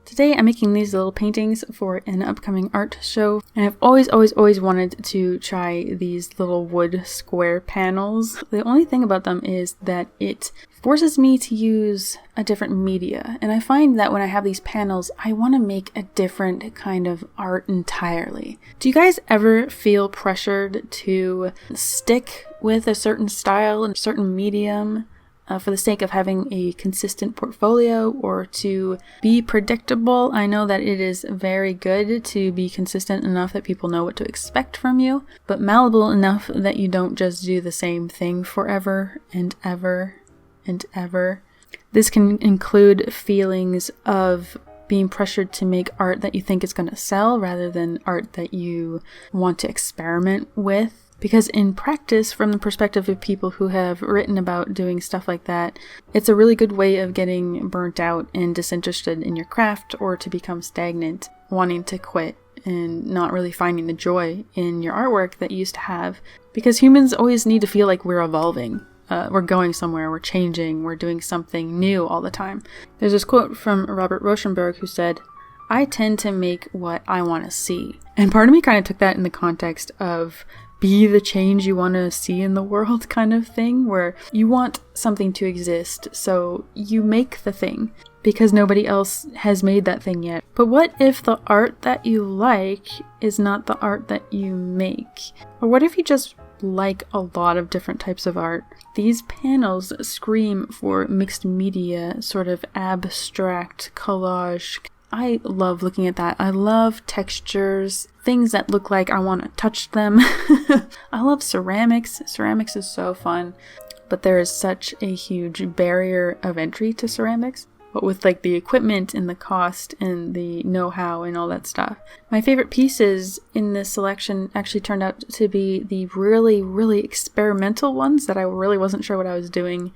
Today I'm making these little paintings for an upcoming art show, and I've always wanted to try these little wood square panels. The only thing about them is that it forces me to use a different media, and I find that when I have these panels, I want to make a different kind of art entirely. Do you guys ever feel pressured to stick with a certain style and a certain medium for the sake of having a consistent portfolio, or to be predictable? I know that it is very good to be consistent enough that people know what to expect from you, but malleable enough that you don't just do the same thing forever and ever and ever. This can include feelings of being pressured to make art that you think is going to sell rather than art that you want to experiment with. Because in practice, from the perspective of people who have written about doing stuff like that, it's a really good way of getting burnt out and disinterested in your craft, or to become stagnant, wanting to quit and not really finding the joy in your artwork that you used to have. Because humans always need to feel like we're evolving. We're going somewhere, we're changing, we're doing something new all the time. There's this quote from Robert Rauschenberg who said, "I tend to make what I want to see." And part of me kind of took that in the context of be the change you want to see in the world kind of thing, where you want something to exist, so you make the thing because nobody else has made that thing yet. But what if the art that you like is not the art that you make? Or what if you just like a lot of different types of art? These panels scream for mixed media, sort of abstract collage. I love looking at that. I love textures, things that look like I want to touch them. I love ceramics. Ceramics is so fun, but there is such a huge barrier of entry to ceramics. But with like the equipment and the cost and the know-how and all that stuff. My favorite pieces in this selection actually turned out to be the really experimental ones that I really wasn't sure what I was doing.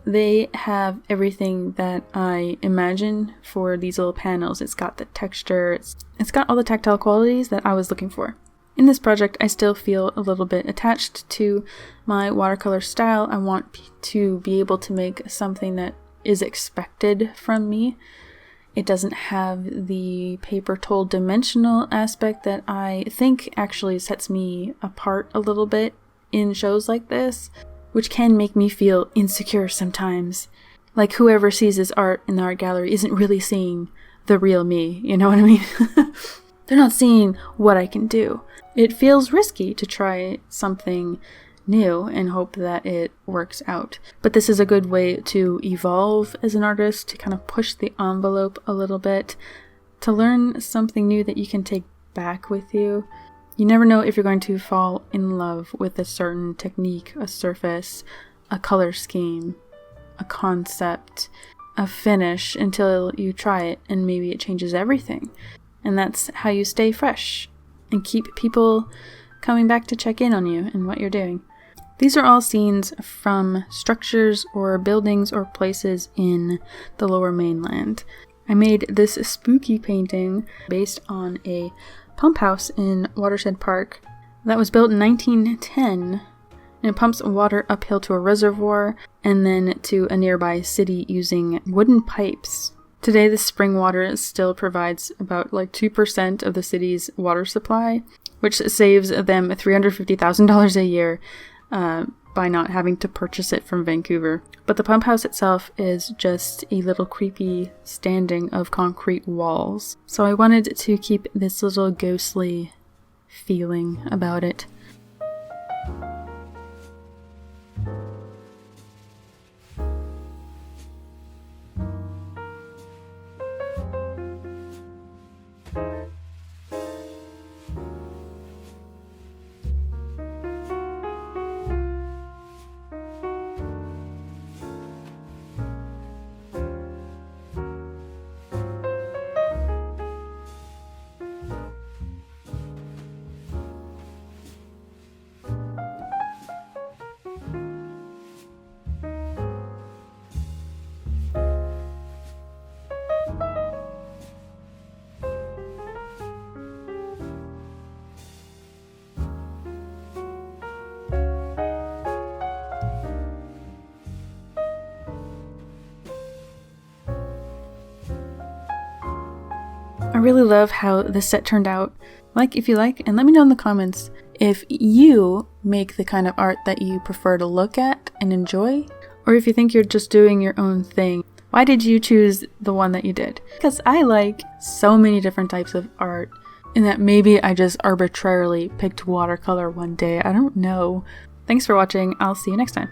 They have everything that I imagine for these little panels. It's got the texture, it's got all the tactile qualities that I was looking for. In this project, I still feel a little bit attached to my watercolor style. I want to be able to make something that is expected from me. It doesn't have the paper tool dimensional aspect that I think actually sets me apart a little bit in shows like this, which can make me feel insecure sometimes. Like whoever sees this art in the art gallery isn't really seeing the real me, you know what I mean? They're not seeing what I can do. It feels risky to try something new and hope that it works out. But this is a good way to evolve as an artist, to kind of push the envelope a little bit, to learn something new that you can take back with you. You never know if you're going to fall in love with a certain technique, a surface, a color scheme, a concept, a finish until you try it and maybe it changes everything. And that's how you stay fresh and keep people coming back to check in on you and what you're doing. These are all scenes from structures or buildings or places in the Lower Mainland. I made this spooky painting based on a pump house in Watershed Park that was built in 1910, and it pumps water uphill to a reservoir and then to a nearby city using wooden pipes. Today, the spring water still provides about 2% of the city's water supply, which saves them $350,000 a year by not having to purchase it from Vancouver. But the pump house itself is just a little creepy standing of concrete walls. So I wanted to keep this little ghostly feeling about it. really love how this set turned out. Like if you like, and let me know in the comments if you make the kind of art that you prefer to look at and enjoy, or if you think you're just doing your own thing. Why did you choose the one that you did? Because I like so many different types of art, and that maybe I just arbitrarily picked watercolor one day. I don't know. Thanks for watching. I'll see you next time.